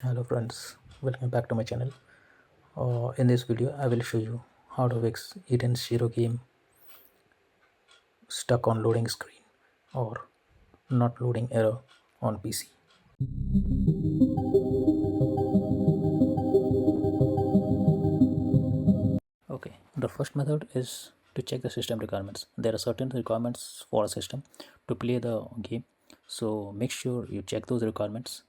Hello friends, welcome back to my channel. In this video I will show you how to fix EDENS 0 game stuck on loading screen or not loading error on PC. Okay, the first method is to check the system requirements. There are certain requirements for a system to play the game, so make sure you check those requirements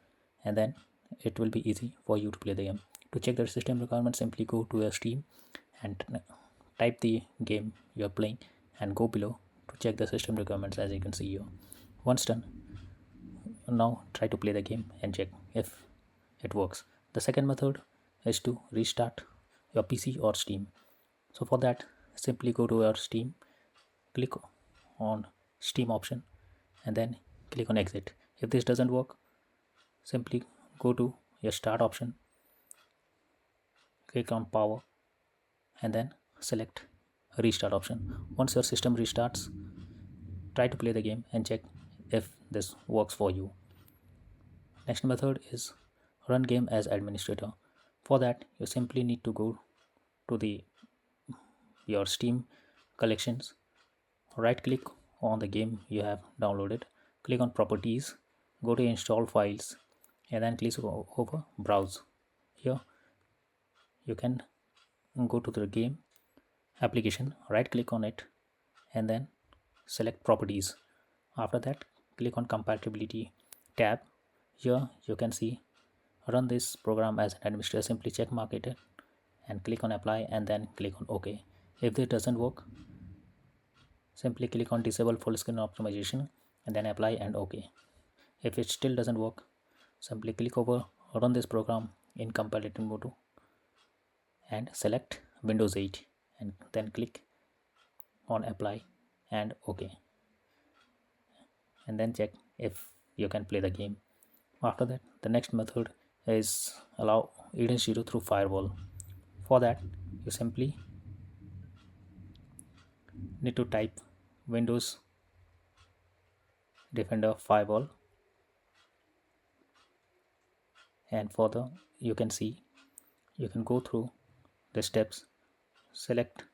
and then it will be easy for you to play the game. To check the system requirements, simply go to your Steam and type the game you are playing and go below to check the system requirements as you can see here. Once done, now try to play the game and check if it works. The second method is to restart your PC or Steam. So for that, simply go to your Steam, click on Steam option and then click on exit. If this doesn't work, simply go to your start option, click on power and then select restart option. Once your system restarts, try to play the game and check if this works for you. Next method is run game as administrator. For that, you simply need to go to the your Steam collections, right click on the game you have downloaded, click on properties, go to install files and then click over browse. Here you can go to the game application, right click on it and then select properties. After that, click on compatibility tab. Here you can see run this program as an administrator. Simply check mark it and click on apply and then click on OK. If this doesn't work, simply click on disable full screen optimization and then apply and OK. If it still doesn't work, simply click over run this program in compatibility mode and select Windows 8 and then click on apply and OK, and then check if you can play the game. After that, the next method is allow EDENS 0 through firewall. For that, you simply need to type Windows Defender firewall, and for the you can see you can go through the steps, select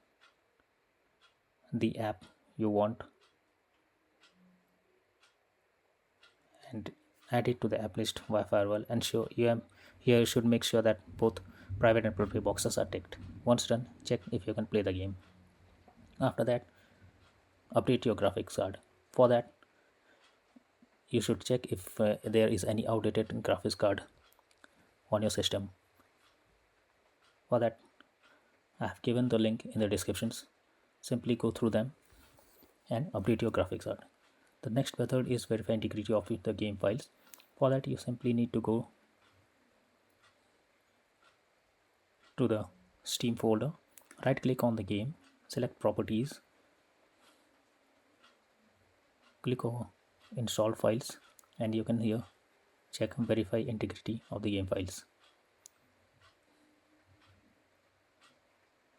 the app you want and add it to the app list via firewall, and show you have here you should make sure that both private and public boxes are ticked. Once done, check if you can play the game. After that, update your graphics card. For that, you should check if there is any outdated graphics card on your system. For that, I have given the link in the descriptions. Simply go through them and update your graphics card. The next method is verify integrity of the game files. For that, you simply need to go to the Steam folder, right click on the game, select properties, click on install files, and you can here check verify integrity of the game files.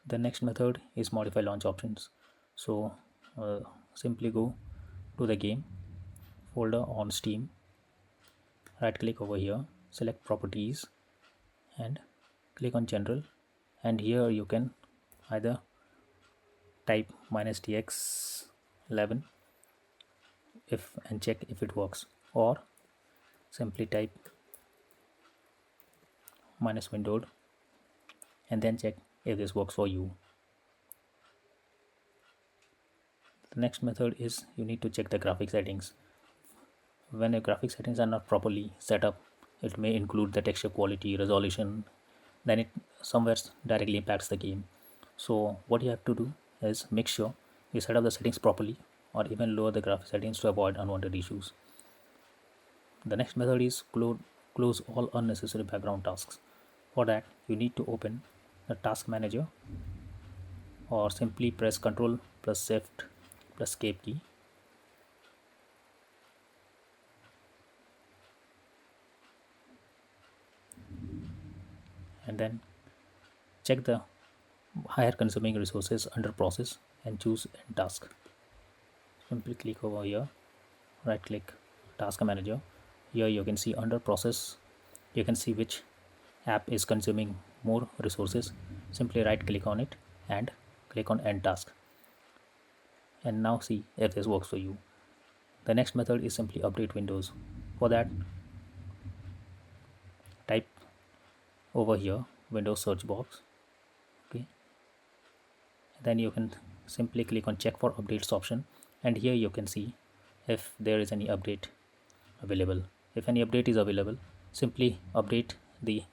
The next method is modify launch options. So simply go to the game folder on Steam, right click over here, select properties and click on general, and here you can either type -dx11 if and check if it works, or simply type -windowed and then check if this works for you. The next method is you need to check the graphic settings. When your graphic settings are not properly set up, it may include the texture quality, resolution, then it somewhere directly impacts the game. So what you have to do is make sure you set up the settings properly or even lower the graphic settings to avoid unwanted issues. The next method is close all unnecessary background tasks. For that, you need to open the task manager or simply press Ctrl plus Shift plus escape key. And then check the higher consuming resources under process and choose end task. Simply click over here, right click task manager. Here you can see under process you can see which app is consuming more resources. Simply right click on it and click on end task, and now see if this works for you. The next method is simply update Windows. For that, type over here Windows search box. Okay, then you can simply click on check for updates option, and here you can see if there is any update available. If any update is available, simply update the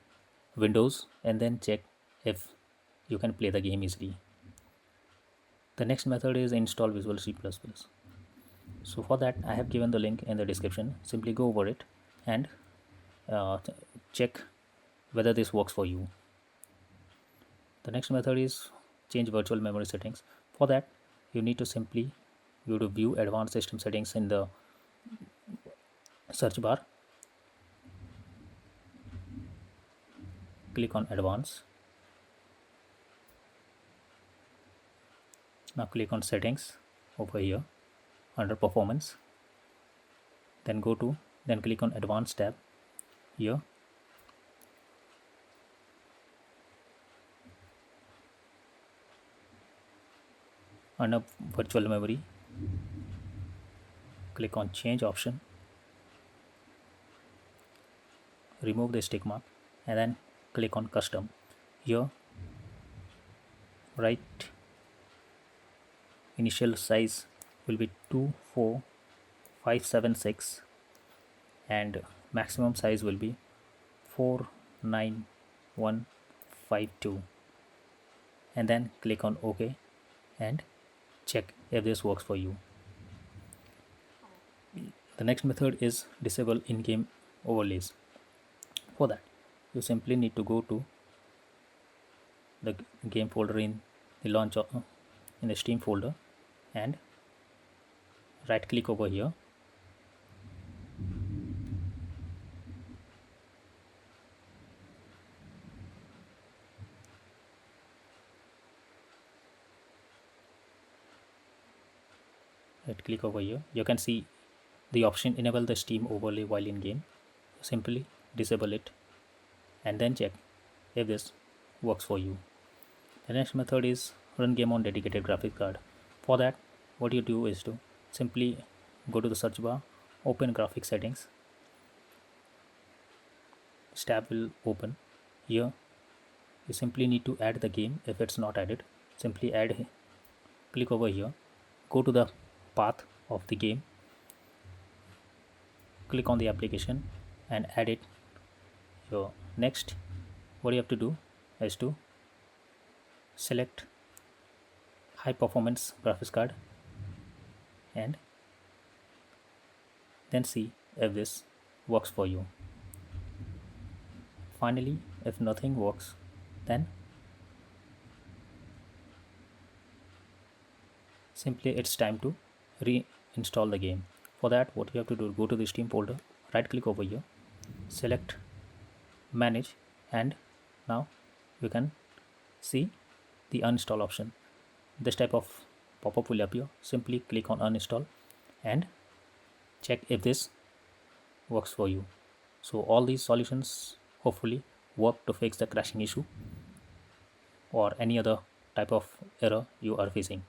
Windows and then check if you can play the game easily. The next method is install Visual C++. So for that, I have given the link in the description. Simply go over it and check whether this works for you. The next method is change virtual memory settings. For that, you need to simply go to view advanced system settings in the search bar. Click on advanced. Now click on settings over here under performance. Then click on advanced tab here. Under virtual memory, click on change option, remove the stick mark, and then click on custom. Here write initial size will be 24576 and maximum size will be 49152, and then click on OK and check if this works for you. The next method is disable in-game overlays. For that, you simply need to go to the game folder in the in the Steam folder and right click over here. Right click over here. You can see the option enable the Steam overlay while in game. Simply disable it and then check if this works for you. The next method is run game on dedicated graphics card. For that, what you do is to simply go to the search bar, open graphics settings. This tab will open. Here you simply need to add the game. If it's not added, simply add. Click over here, go to the path of the game, click on the application and add it. So next, what you have to do is to select high performance graphics card and then see if this works for you. Finally, if nothing works, then simply it's time to reinstall the game. For that, what you have to do, go to the Steam folder, right click over here, select manage, and now you can see the uninstall option. This type of pop-up will appear. Simply click on uninstall and check if this works for you. So all these solutions hopefully work to fix the crashing issue or any other type of error you are facing.